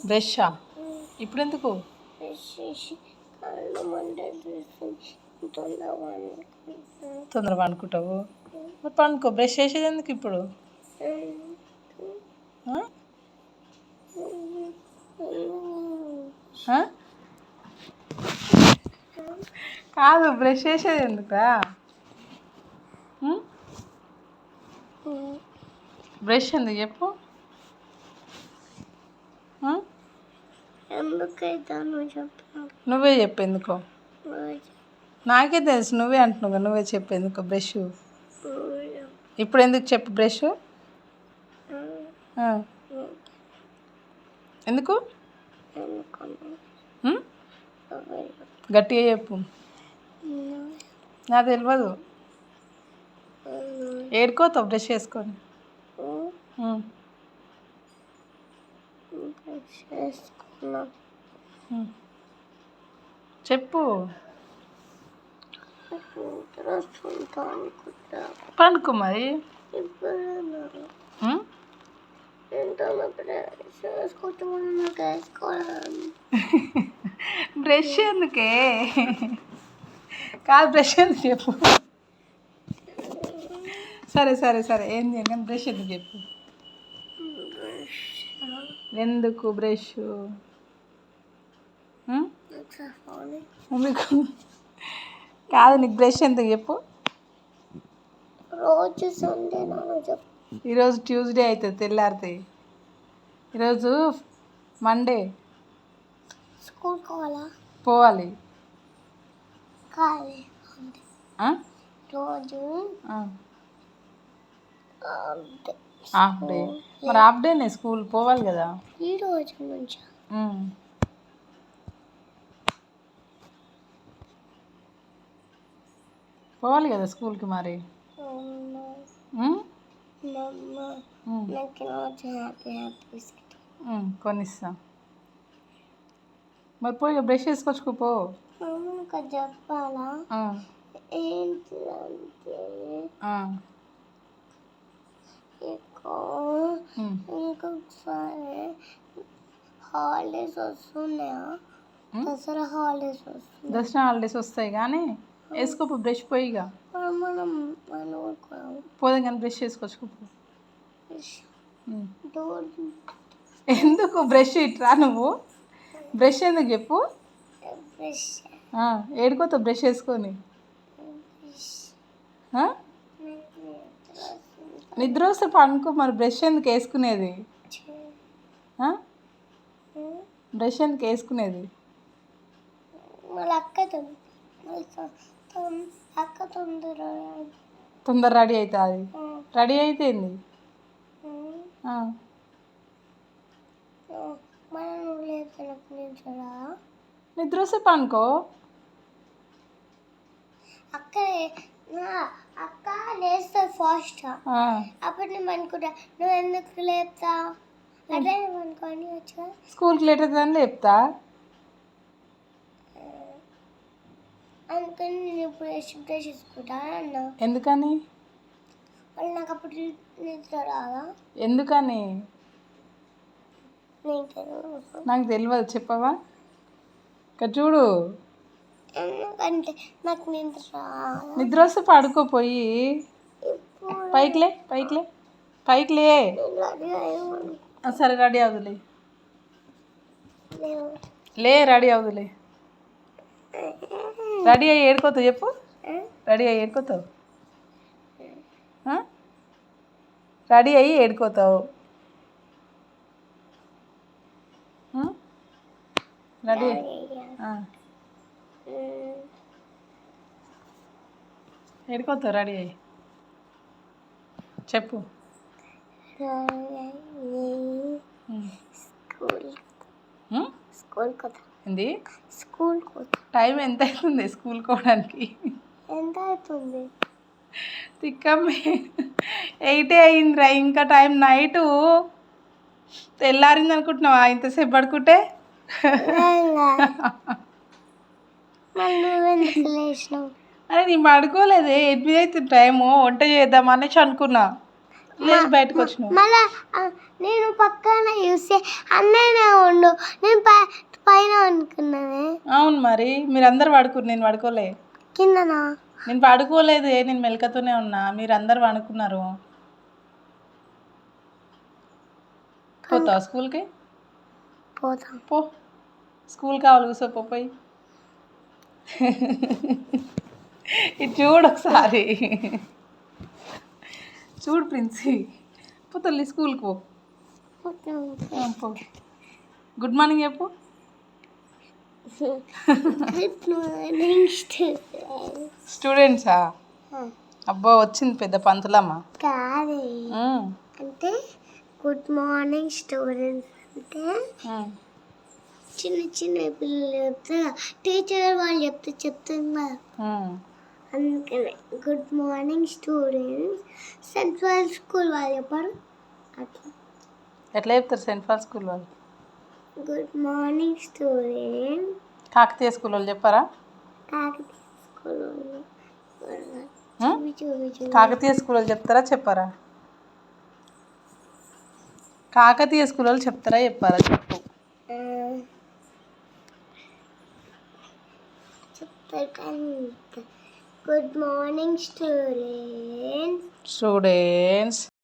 బ్రషా ఇప్పుడు ఎందుకు తొందర పండుకుంటావు? మరి పండుకో. బ్రష్ చేసేది ఎందుకు ఇప్పుడు? కాదు, బ్రష్ చేసేది ఎందుకురా? బ్రష్ ఎందుకు చెప్పు? నువ్వే చెప్పు ఎందుకో. నాకే తెలుసు, నువ్వే అంటున్నావు. నువ్వే చెప్పు ఎందుకో బ్రష్. ఇప్పుడు ఎందుకు చెప్పు బ్రష్ ఎందుకు? గట్టిగా చెప్పు. నాకు తెలియదు. ఏడుకోతావు బ్రష్ చేసుకొని? చెప్పు. పండుకో మరి. బ్రష్ ఎందుకే? కాదు, బ్రష్ ఎందుకు చెప్పు. సరే సరే సరే, ఏంది కానీ బ్రష్ ఎందుకు చెప్పు. ఎందుకు బ్రష్? ఎందుకు కాదు, నీకు బ్రష్ ఎందుకు చెప్పు. రోజు సండే చెప్పు. ఈరోజు ట్యూస్డే అవుతుంది, తెల్లారితే. ఈరోజు మండే. స్కూల్ కావాలా? పోవాలి. కావాలి రోజు హాఫ్ డే. మరి హాఫ్ డేనే స్కూల్, పోవాలి కదా. ఈ రోజు నుంచి పోవాలి కదా స్కూల్కి మరి. కొనిస్తా. మరి పోయి బ్రష్ చేసుకొచ్చుకోపో. చెప్పాలా ఏంటంటే ఇంకొకసారి హాలిడేస్ వస్తున్నాయా? దసరా హాలిడేస్ వస్తున్నాయి. దసరా హాలిడేస్ వస్తాయి కానీ వేసుకోపో బ్రష్. పోయిగా మనం పోదాం కానీ బ్రష్ చేసుకొచ్చుకోపో. ఎందుకు బ్రష్ ఇట్రా నువ్వు? బ్రష్ ఎందుకు చెప్పు. ఏడుకోతావు బ్రష్ వేసుకొని? నిద్ర వస్తే పండుకో. మరి బ్రష్ ఎందుకు వేసుకునేది? బ్రష్ ఎందుకు వేసుకునేది? తొందర రెడీ అవుతుంది. రెడీ అయితేంది? నిద్ర వస్తే పండుకో. అక్క లేస్తా ఫాస్ట్. అప్పుడు నేను అనుకుంటా, నువ్వు ఎందుకు లేపుతా అదే అనుకోని వచ్చా. స్కూల్కి లేట్ అవుతుందని లేపుతా అందుకని నేను ఇప్పుడు బ్రష్ చేసుకుంటా అన్నా. ఎందుకని? వాళ్ళు నాకు అప్పుడు నిద్ర రాదా? ఎందుకని? నాకు తెలియదు, చెప్పవా? ఇక్కడ చూడు. ఎందుకంటే నాకు నిద్ర వస్తే పడుకోపోయి. పైకిలే పైకిలే పైకిలే. సరే రెడీ అవుదులే. లే రెడీ అవుదులే. రెడీ అయ్యి ఏడుకోతావు చెప్పు. రెడీ అయ్యి ఏడుకోతావు. రెడీ అయ్యి ఏడుకోతావు. రెడీ ఏడుకోతావు. రెడీ అయ్యి చెప్పు. ఏంది? స్కూల్ టైం ఎంత అవుతుంది స్కూల్కి పోవడానికి? ఎంత అవుతుంది? తిక్కమ్మి 8 అయిందిరా. ఇంకా టైం నైటు తెల్లారింది అనుకుంటున్నావా ఇంతసేపు పడుకుంటే? లేచినావు? అరే నేను పడుకోలేదే. 8 అవుతుంది టైము. వంట చేద్దాం అనేసి అనుకున్నా. లేచి బయటకు వచ్చినావు. మళ్ళా నేను పక్కన చూస్తే అన్నయ్యనే ఉండు, నేను పైన అనుకున్నానే. అవును మరి మీరందరు పడుకున్నారు, నేను పడుకోలే. కిందనా? నేను పడుకోలేదు, నేను మెలకతోనే ఉన్నా, మీరు అందరు పడుకున్నారు. పోతావా స్కూల్కి? పోతాం. పో, స్కూల్ కావాలి కూర్చోపో పోయి. ఇది చూడు ఒకసారి, చూడు ప్రిన్సి, పో తల్లి స్కూల్కి పో. పో, గుడ్ మార్నింగ్ చెప్పు. గుడ్ మార్నింగ్ స్టూడెంట్సా? అబ్బా వచ్చింది పెద్ద పంతులమ్మ. కాదే, అంటే గుడ్ మార్నింగ్ స్టూడెంట్స్ అంటే చిన్న చిన్న పిల్లలు చెప్తారా, టీచర్ వాళ్ళు చెప్తున్నా, అందుకనే good morning students. Central school వాళ్ళు చెప్పారు అట్లా. ఎట్లా చెప్తారు సెంట్ పాల్ స్కూల్ వాళ్ళు? Good morning student. Kakatiya school వాళ్ళు చెప్పారా? కాకతీయ స్కూల్ కాకతీయ స్కూల్ వాళ్ళు చెప్తారా చెప్పారా? కాకతీయ స్కూల్ వాళ్ళు చెప్తారా చెప్పారా? చెప్పు. Good morning students.